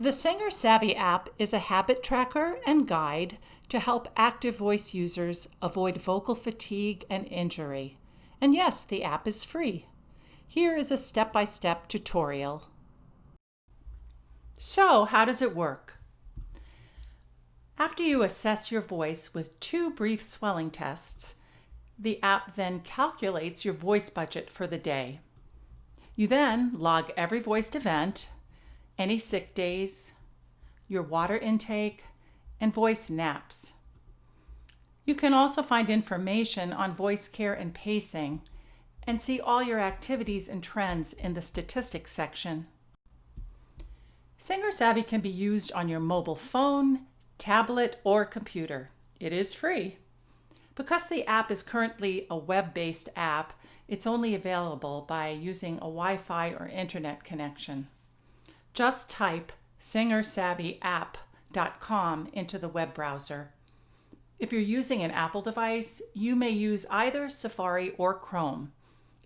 The Singer Savvy app is a habit tracker and guide to help active voice users avoid vocal fatigue and injury. And yes, the app is free. Here is a step-by-step tutorial. So, how does it work? After you assess your voice with 2 brief swelling tests, the app then calculates your voice budget for the day. You then log every voiced event, any sick days, your water intake, and voice naps. You can also find information on voice care and pacing and see all your activities and trends in the statistics section. Singer Savvy can be used on your mobile phone, tablet, or computer. It is free. Because the app is currently a web-based app, it's only available by using a Wi-Fi or internet connection. Just type singersavvyapp.com into the web browser. If you're using an Apple device, you may use either Safari or Chrome.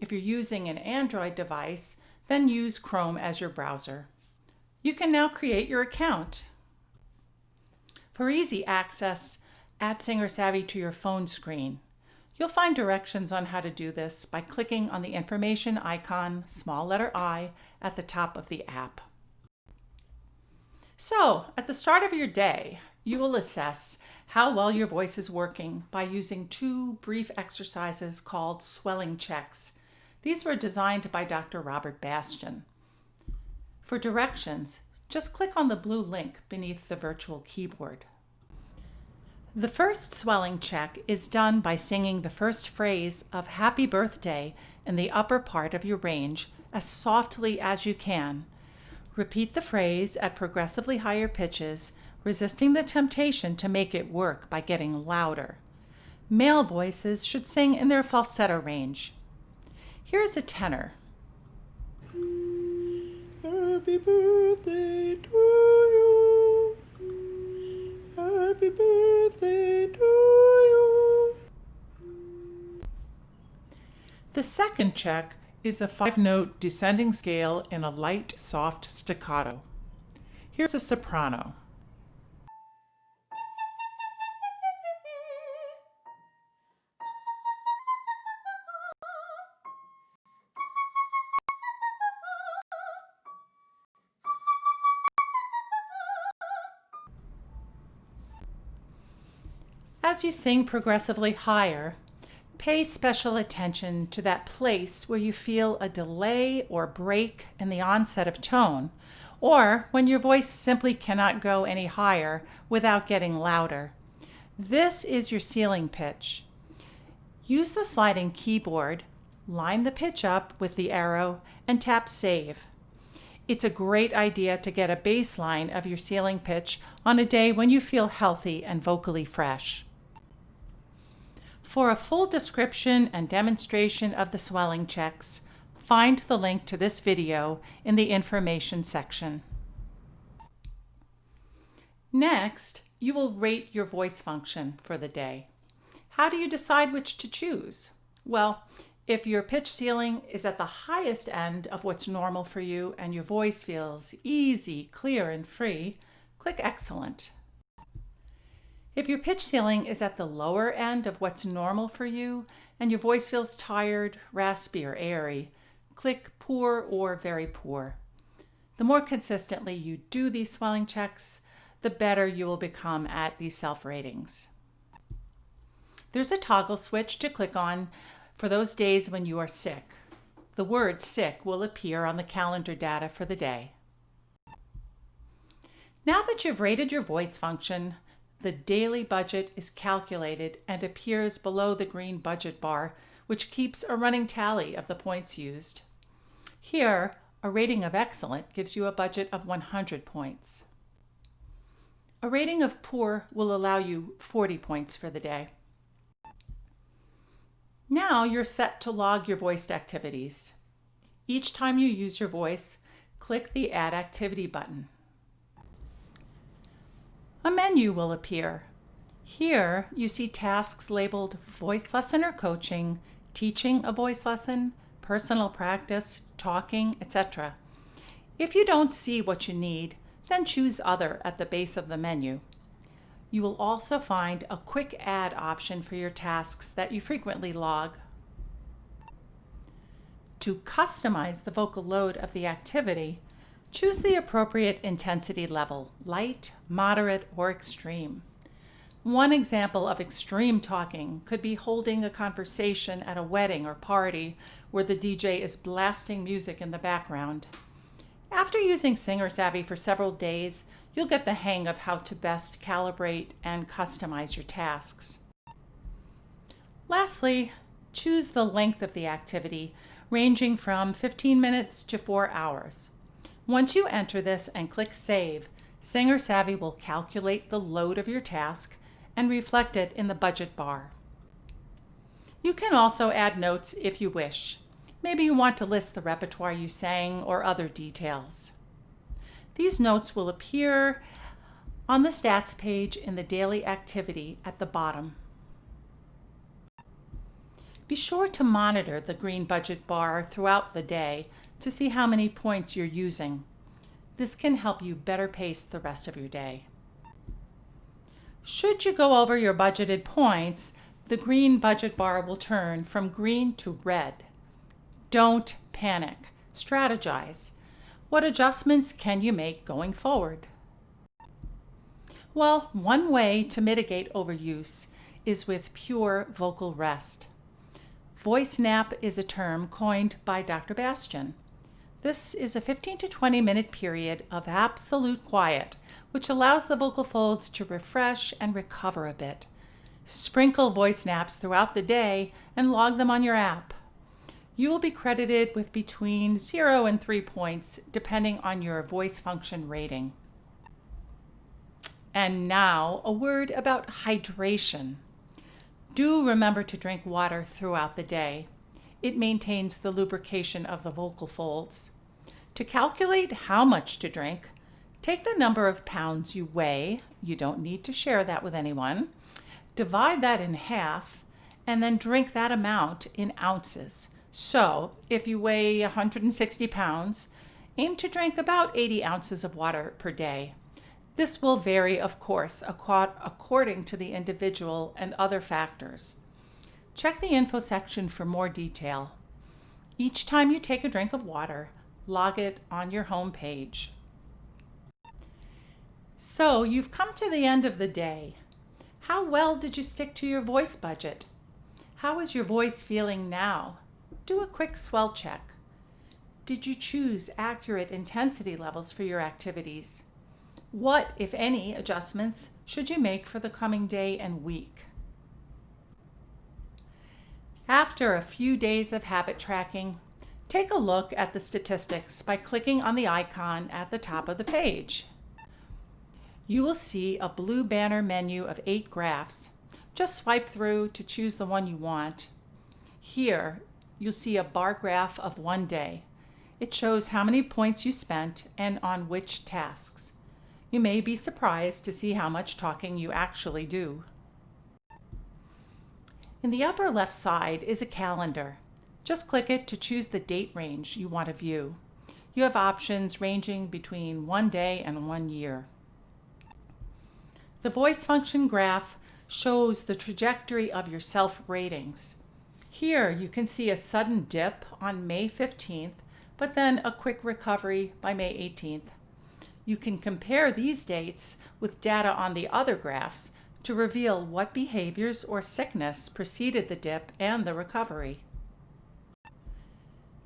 If you're using an Android device, then use Chrome as your browser. You can now create your account. For easy access, add Singer Savvy to your phone screen. You'll find directions on how to do this by clicking on the information icon, small letter I, at the top of the app. So, at the start of your day, you will assess how well your voice is working by using 2 brief exercises called swelling checks. These were designed by Dr. Robert Bastian. For directions, just click on the blue link beneath the virtual keyboard. The first swelling check is done by singing the first phrase of Happy Birthday in the upper part of your range as softly as you can. Repeat the phrase at progressively higher pitches, resisting the temptation to make it work by getting louder. Male voices should sing in their falsetto range. Here's a tenor. Happy birthday to you. Happy birthday to you. The second check is a 5-note descending scale in a light, soft staccato. Here's a soprano. As you sing progressively higher, pay special attention to that place where you feel a delay or break in the onset of tone, or when your voice simply cannot go any higher without getting louder. This is your ceiling pitch. Use the sliding keyboard, line the pitch up with the arrow, and tap Save. It's a great idea to get a baseline of your ceiling pitch on a day when you feel healthy and vocally fresh. For a full description and demonstration of the swelling checks, find the link to this video in the information section. Next, you will rate your voice function for the day. How do you decide which to choose? Well, if your pitch ceiling is at the highest end of what's normal for you and your voice feels easy, clear, and free, click Excellent. If your pitch ceiling is at the lower end of what's normal for you and your voice feels tired, raspy, or airy, click Poor or Very Poor. The more consistently you do these swelling checks, the better you will become at these self-ratings. There's a toggle switch to click on for those days when you are sick. The word sick will appear on the calendar data for the day. Now that you've rated your voice function, the daily budget is calculated and appears below the green budget bar, which keeps a running tally of the points used. Here, a rating of excellent gives you a budget of 100 points. A rating of poor will allow you 40 points for the day. Now you're set to log your voiced activities. Each time you use your voice, click the Add Activity button. A menu will appear. Here you see tasks labeled Voice Lesson or Coaching, Teaching a Voice Lesson, Personal Practice, Talking, etc. If you don't see what you need, then choose Other at the base of the menu. You will also find a quick add option for your tasks that you frequently log. To customize the vocal load of the activity, choose the appropriate intensity level, light, moderate, or extreme. One example of extreme talking could be holding a conversation at a wedding or party where the DJ is blasting music in the background. After using SingerSavvy for several days, you'll get the hang of how to best calibrate and customize your tasks. Lastly, choose the length of the activity, ranging from 15 minutes to 4 hours. Once you enter this and click Save, SingerSavvy will calculate the load of your task and reflect it in the budget bar. You can also add notes if you wish. Maybe you want to list the repertoire you sang or other details. These notes will appear on the stats page in the daily activity at the bottom. Be sure to monitor the green budget bar throughout the day to see how many points you're using. This can help you better pace the rest of your day. Should you go over your budgeted points, the green budget bar will turn from green to red. Don't panic. Strategize. What adjustments can you make going forward? Well, one way to mitigate overuse is with pure vocal rest. Voice nap is a term coined by Dr. Bastian. This is a 15 to 20 minute period of absolute quiet, which allows the vocal folds to refresh and recover a bit. Sprinkle voice naps throughout the day and log them on your app. You will be credited with between 0 and 3 points, depending on your voice function rating. And now, a word about hydration. Do remember to drink water throughout the day. It maintains the lubrication of the vocal folds. To calculate how much to drink, take the number of pounds you weigh. You don't need to share that with anyone. Divide that in half, and then drink that amount in ounces. So, if you weigh 160 pounds, aim to drink about 80 ounces of water per day. This will vary, of course, according to the individual and other factors. Check the info section for more detail. Each time you take a drink of water, log it on your home page. So, you've come to the end of the day. How well did you stick to your voice budget? How is your voice feeling now? Do a quick swell check. Did you choose accurate intensity levels for your activities? What, if any, adjustments should you make for the coming day and week? After a few days of habit tracking, take a look at the statistics by clicking on the icon at the top of the page. You will see a blue banner menu of 8 graphs. Just swipe through to choose the one you want. Here, you'll see a bar graph of 1 day. It shows how many points you spent and on which tasks. You may be surprised to see how much talking you actually do. In the upper left side is a calendar. Just click it to choose the date range you want to view. You have options ranging between 1 day and 1 year. The voice function graph shows the trajectory of your self-ratings. Here you can see a sudden dip on May 15th, but then a quick recovery by May 18th. You can compare these dates with data on the other graphs to reveal what behaviors or sickness preceded the dip and the recovery.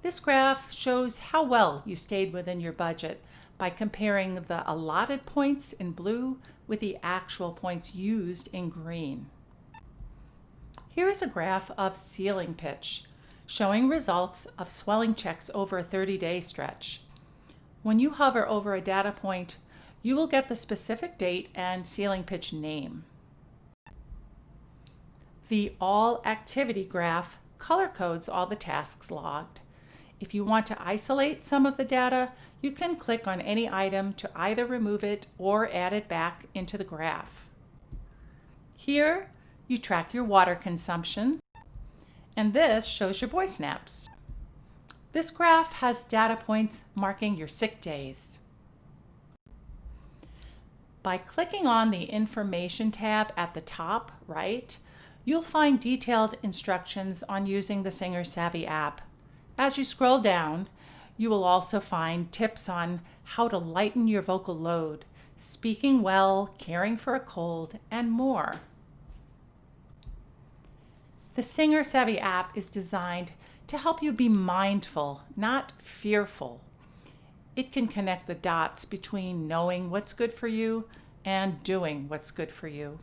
This graph shows how well you stayed within your budget by comparing the allotted points in blue with the actual points used in green. Here is a graph of ceiling pitch, showing results of swelling checks over a 30-day stretch. When you hover over a data point, you will get the specific date and ceiling pitch name. The All Activity graph color codes all the tasks logged. If you want to isolate some of the data, you can click on any item to either remove it or add it back into the graph. Here, you track your water consumption, and this shows your voice naps. This graph has data points marking your sick days. By clicking on the Information tab at the top right, you'll find detailed instructions on using the Singer Savvy app. As you scroll down, you will also find tips on how to lighten your vocal load, speaking well, caring for a cold, and more. The Singer Savvy app is designed to help you be mindful, not fearful. It can connect the dots between knowing what's good for you and doing what's good for you.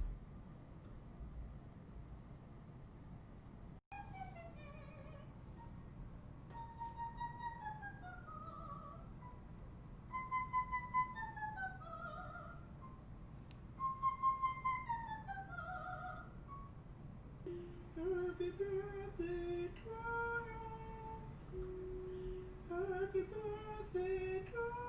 Happy birthday to you. Happy birthday to you.